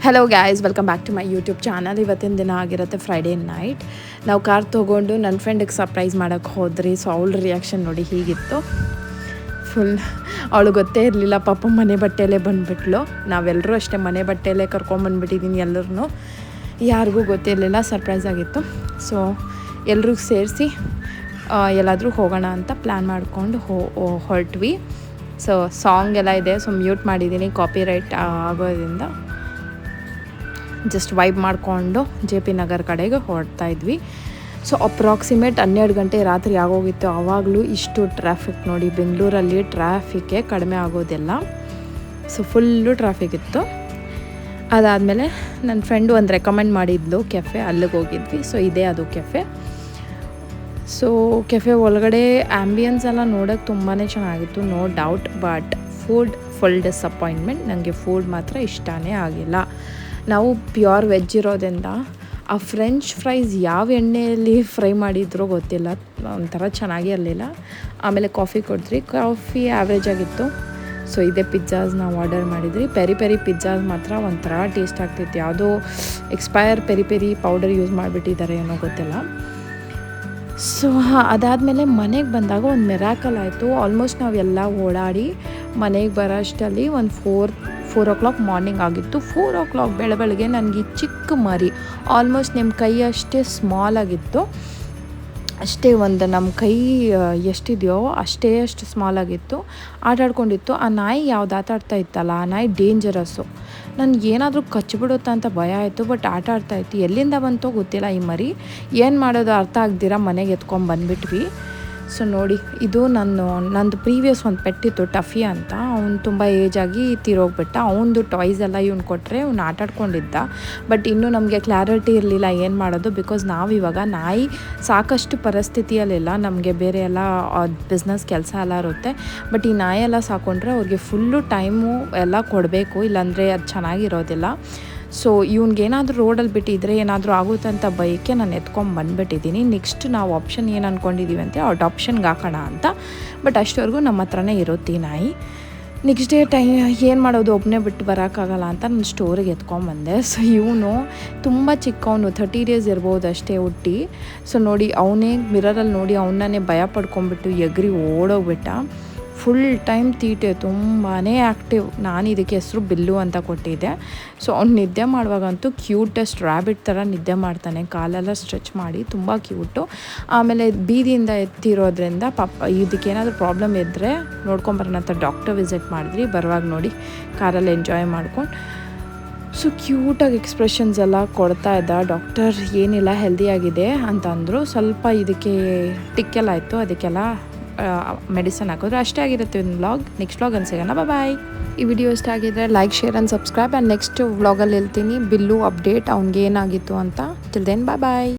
Hello guys, welcome back to my YouTube channel. ಇವತ್ತಿನ ದಿನ ಆಗಿರುತ್ತೆ ಫ್ರೈಡೇ ನೈಟ್. ನಾವು ಕಾರ್ ತೊಗೊಂಡು ನನ್ನ ಫ್ರೆಂಡಿಗೆ ಸರ್ಪ್ರೈಸ್ ಮಾಡೋಕ್ಕೆ ಹೋದ್ರಿ. ಸೊ ಅವಳ ರಿಯಾಕ್ಷನ್ ನೋಡಿ ಹೀಗಿತ್ತು. ಫುಲ್ ಅವಳು ಗೊತ್ತೇ ಇರಲಿಲ್ಲ, ಪಾಪ ಮನೆ ಬಟ್ಟೆಯಲ್ಲೇ ಬಂದುಬಿಟ್ಲು. ನಾವೆಲ್ಲರೂ ಅಷ್ಟೇ ಮನೆ ಬಟ್ಟೆಯಲ್ಲೇ ಕರ್ಕೊಂಬಂದುಬಿಟ್ಟಿದ್ದೀನಿ ಎಲ್ಲರೂ. ಯಾರಿಗೂ ಗೊತ್ತಿರಲಿಲ್ಲ, ಸರ್ಪ್ರೈಸ್ ಆಗಿತ್ತು. ಸೊ ಎಲ್ರಿಗೂ ಸೇರಿಸಿ ಎಲ್ಲಾದರೂ ಹೋಗೋಣ ಅಂತ ಪ್ಲ್ಯಾನ್ ಮಾಡಿಕೊಂಡು ಹೊರಟ್ವಿ. ಸೊ ಸಾಂಗ್ ಎಲ್ಲ ಇದೆ, ಸೊ ಮ್ಯೂಟ್ ಮಾಡಿದ್ದೀನಿ ಕಾಪಿ ರೈಟ್ ಆಗೋದ್ರಿಂದ. ಜಸ್ಟ್ ವೈಬ್ ಮಾಡಿಕೊಂಡು JP ನಗರ್ ಕಡೆಗೆ ಹೊರಡ್ತಾ ಇದ್ವಿ. ಸೊ ಅಪ್ರಾಕ್ಸಿಮೇಟ್ 12 ಗಂಟೆ ರಾತ್ರಿ ಆಗೋಗಿತ್ತು. ಆವಾಗಲೂ ಇಷ್ಟು ಟ್ರಾಫಿಕ್ ನೋಡಿ, ಬೆಂಗಳೂರಲ್ಲಿ ಟ್ರಾಫಿಕ್ಕೇ ಕಡಿಮೆ ಆಗೋದಿಲ್ಲ. ಸೊ ಫುಲ್ಲು ಟ್ರಾಫಿಕ್ ಇತ್ತು. ಅದಾದಮೇಲೆ ನನ್ನ ಫ್ರೆಂಡು ಒಂದು ರೆಕಮೆಂಡ್ ಮಾಡಿದ್ಲು ಕೆಫೆ, ಅಲ್ಲಿಗೆ ಹೋಗಿದ್ವಿ. ಸೊ ಇದೇ ಅದು ಕೆಫೆ. ಸೊ ಕೆಫೆ ಒಳಗಡೆ ಆ್ಯಂಬಿಯನ್ಸ್ ಎಲ್ಲ ನೋಡೋಕ್ಕೆ ತುಂಬಾ ಚೆನ್ನಾಗಿತ್ತು, no doubt. But food full disappointment. ನನಗೆ ಫುಡ್ ಮಾತ್ರ ಇಷ್ಟನೇ ಆಗಿಲ್ಲ. ನಾವು ಪ್ಯೂರ್ ವೆಜ್ ಇರೋದ್ರಿಂದ ಆ ಫ್ರೆಂಚ್ ಫ್ರೈಸ್ ಯಾವ ಎಣ್ಣೆಯಲ್ಲಿ ಫ್ರೈ ಮಾಡಿದ್ರೋ ಗೊತ್ತಿಲ್ಲ, ಒಂಥರ ಚೆನ್ನಾಗೇ ಇರಲಿಲ್ಲ. ಆಮೇಲೆ ಕಾಫಿ ಕೊಡ್ತೀರಿ, ಕಾಫಿ ಆ್ಯಾವ್ರೇಜ್ ಆಗಿತ್ತು. ಸೊ ಇದೇ ಪಿಜ್ಜಾಸ್ ನಾವು ಆರ್ಡರ್ ಮಾಡಿದ್ರಿ. ಪೆರಿ ಪೆರಿ ಪಿಜ್ಜಾಸ್ ಮಾತ್ರ ಒಂಥರ ಟೇಸ್ಟ್ ಆಗ್ತಿತ್ತು. ಯಾವುದೋ expire peri peri powder use ಮಾಡಿಬಿಟ್ಟಿದ್ದಾರೆ ಏನೋ ಗೊತ್ತಿಲ್ಲ. ಸೊ ಅದಾದಮೇಲೆ ಮನೆಗೆ ಬಂದಾಗ ಒಂದು ಮಿರಾಕಲ್ ಆಯಿತು. ಆಲ್ಮೋಸ್ಟ್ ನಾವೆಲ್ಲ ಓಡಾಡಿ ಮನೆಗೆ ಬರೋ ಅಷ್ಟರಲ್ಲಿ ಒಂದು 4 o'clock ಮಾರ್ನಿಂಗ್ ಆಗಿತ್ತು. 4 o'clock ಬೆಳಗ್ಗೆ ನನಗೆ ಚಿಕ್ಕ ಮರಿ, ಆಲ್ಮೋಸ್ಟ್ ನಿಮ್ಮ ಕೈ ಅಷ್ಟೇ ಸ್ಮಾಲ್ ಆಗಿತ್ತು. ಅಷ್ಟೇ ಒಂದು ನಮ್ಮ ಕೈ ಎಷ್ಟಿದೆಯೋ ಅಷ್ಟು ಸ್ಮಾಲ್ ಆಗಿತ್ತು. ಆಟಾಡ್ಕೊಂಡಿತ್ತು. ಆ ನಾಯಿ ಯಾವ್ದು ಆಟಾಡ್ತಾ ಇತ್ತಲ್ಲ, ಆ ನಾಯಿ ಡೇಂಜರಸ್ಸು. ನನಗೆ ಏನಾದರೂ ಕಚ್ಚಿಬಿಡುತ್ತಾ ಅಂತ ಭಯ ಆಯಿತು. ಬಟ್ ಆಟಾಡ್ತಾಯಿತ್ತು. ಎಲ್ಲಿಂದ ಬಂತೋ ಗೊತ್ತಿಲ್ಲ ಈ ಮರಿ. ಏನು ಮಾಡೋದು ಅರ್ಥ ಆಗ್ದಿರ ಮನೆಗೆ ಎತ್ಕೊಂಡು ಬಂದುಬಿಟ್ವಿ. ಸೊ ನೋಡಿ, ಇದು ನಂದು ಪ್ರೀವಿಯಸ್ ಒಂದು ಪೆಟ್ಟಿತ್ತು, ಟಫಿ ಅಂತ. ಅವ್ನು ತುಂಬ ಏಜಾಗಿ ತೀರೋಗ್ಬಿಟ್ಟ. ಅವನದು ಟಾಯ್ಸ್ ಎಲ್ಲ ಇವ್ನು ಕೊಟ್ಟರೆ ಅವ್ನು ಆಟಾಡ್ಕೊಂಡಿದ್ದ. ಬಟ್ ಇನ್ನೂ ನಮಗೆ ಕ್ಲಾರಿಟಿ ಇರಲಿಲ್ಲ ಏನು ಮಾಡೋದು. ಬಿಕಾಸ್ ನಾವಿವಾಗ ನಾಯಿ ಸಾಕಷ್ಟು ಪರಿಸ್ಥಿತಿಯಲ್ಲಿಲ್ಲ, ನಮಗೆ ಬೇರೆ ಎಲ್ಲ ಬಿಸ್ನೆಸ್ ಕೆಲಸ ಎಲ್ಲ ಇರುತ್ತೆ. ಬಟ್ ಈ ನಾಯಿ ಎಲ್ಲ ಸಾಕೊಂಡ್ರೆ ಅವ್ರಿಗೆ ಫುಲ್ಲು ಟೈಮು ಎಲ್ಲ ಕೊಡಬೇಕು, ಇಲ್ಲಾಂದರೆ ಅದು ಚೆನ್ನಾಗಿರೋದಿಲ್ಲ. ಸೊ ಇವ್ನಿಗೇನಾದರೂ ರೋಡಲ್ಲಿ ಬಿಟ್ಟಿದ್ರೆ ಏನಾದರೂ ಆಗುತ್ತೆ ಅಂತ ಬೈಕೆ ನಾನು ಎತ್ಕೊಂಡು ಬಂದುಬಿಟ್ಟಿದ್ದೀನಿ. ನೆಕ್ಸ್ಟ್ ನಾವು ಆಪ್ಷನ್ ಏನು ಅಂದ್ಕೊಂಡಿದ್ದೀವಿ ಅಂದರೆ ಅಡಾಪ್ಷನ್ಗೆ ಹಾಕೋಣ ಅಂತ. ಬಟ್ ಅಷ್ಟವರೆಗೂ ನಮ್ಮ ಹತ್ರನೇ ಇರುತ್ತೆ ಈ ನಾಯಿ. ನೆಕ್ಸ್ಟ್ ಡೇ ಏನು ಮಾಡೋದು, ಒಬ್ಬನೇ ಬಿಟ್ಟು ಬರೋಕ್ಕಾಗಲ್ಲ ಅಂತ ನಾನು ಸ್ಟೋರಿಗೆ ಎತ್ಕೊಂಡ್ಬಂದೆ. ಸೊ ಇವನು ತುಂಬ ಚಿಕ್ಕವನು, 30 days ಇರ್ಬೋದು ಅಷ್ಟೇ ಹುಟ್ಟಿ. ಸೊ ನೋಡಿ, ಅವನೇ ಮಿರರಲ್ಲಿ ನೋಡಿ ಅವನನ್ನೇ ಭಯ ಪಡ್ಕೊಂಡ್ಬಿಟ್ಟು ಎಗ್ರಿ ಓಡೋಗ್ಬಿಟ್ಟ. ಫುಲ್ ಟೈಮ್ ತೀಟೆ, ತುಂಬಾ ಆ್ಯಕ್ಟಿವ್. ನಾನು ಇದಕ್ಕೆ ಹೆಸರು ಬಿಲ್ಲು ಅಂತ ಕೊಟ್ಟಿದ್ದೆ. ಸೊ ಅವ್ನು ನಿದ್ದೆ ಮಾಡುವಾಗಂತೂ ಕ್ಯೂಟೆಸ್ಟ್ ರ್ಯಾಬಿಟ್ ಥರ ನಿದ್ದೆ ಮಾಡ್ತಾನೆ, ಕಾಲೆಲ್ಲ ಸ್ಟ್ರೆಚ್ ಮಾಡಿ, ತುಂಬ ಕ್ಯೂಟು. ಆಮೇಲೆ ಬೀದಿಯಿಂದ ಎತ್ತಿರೋದ್ರಿಂದ ಪಾಪ ಇದಕ್ಕೇನಾದರೂ ಪ್ರಾಬ್ಲಮ್ ಇದ್ದರೆ ನೋಡ್ಕೊಂಬರೋಣ ಅಂತ ಡಾಕ್ಟರ್ ವಿಸಿಟ್ ಮಾಡಿದ್ರಿ. ಬರುವಾಗ ನೋಡಿ ಕಾರಲ್ಲಿ ಎಂಜಾಯ್ ಮಾಡ್ಕೊಂಡು ಸೊ ಕ್ಯೂಟಾಗಿ ಎಕ್ಸ್ಪ್ರೆಷನ್ಸ್ ಎಲ್ಲ ಕೊಡ್ತಾ ಇದ್ದ. ಡಾಕ್ಟರ್ ಏನಿಲ್ಲ, ಹೆಲ್ದಿಯಾಗಿದೆ ಅಂತಂದರು. ಸ್ವಲ್ಪ ಇದಕ್ಕೆ ಟಿಕ್ಕೆಲ್ಲ ಆಯಿತು, ಅದಕ್ಕೆಲ್ಲ ಮೆಡಿಸನ್ ಹಾಕಿದ್ರು. ಅಷ್ಟೇ ಆಗಿರುತ್ತೆ ಒಂದು ವ್ಲಾಗ್. ನೆಕ್ಸ್ಟ್ ವ್ಲಾಗಲ್ಲಿ ಸಿಗೋಣ. ಬಾಯ್. ಈ ವಿಡಿಯೋ ಇಷ್ಟ ಆಗಿದ್ರೆ like, share and subscribe. And next ವ್ಲಾಗಲ್ಲಿ ಹೇಳ್ತೀನಿ ಬಿಲ್ಲು ಅಪ್ಡೇಟ್, ಅವ್ನಿಗೆ ಏನಾಗಿತ್ತು ಅಂತ. ಟಿಲ್ ದೆನ್ ಬಾಯ್.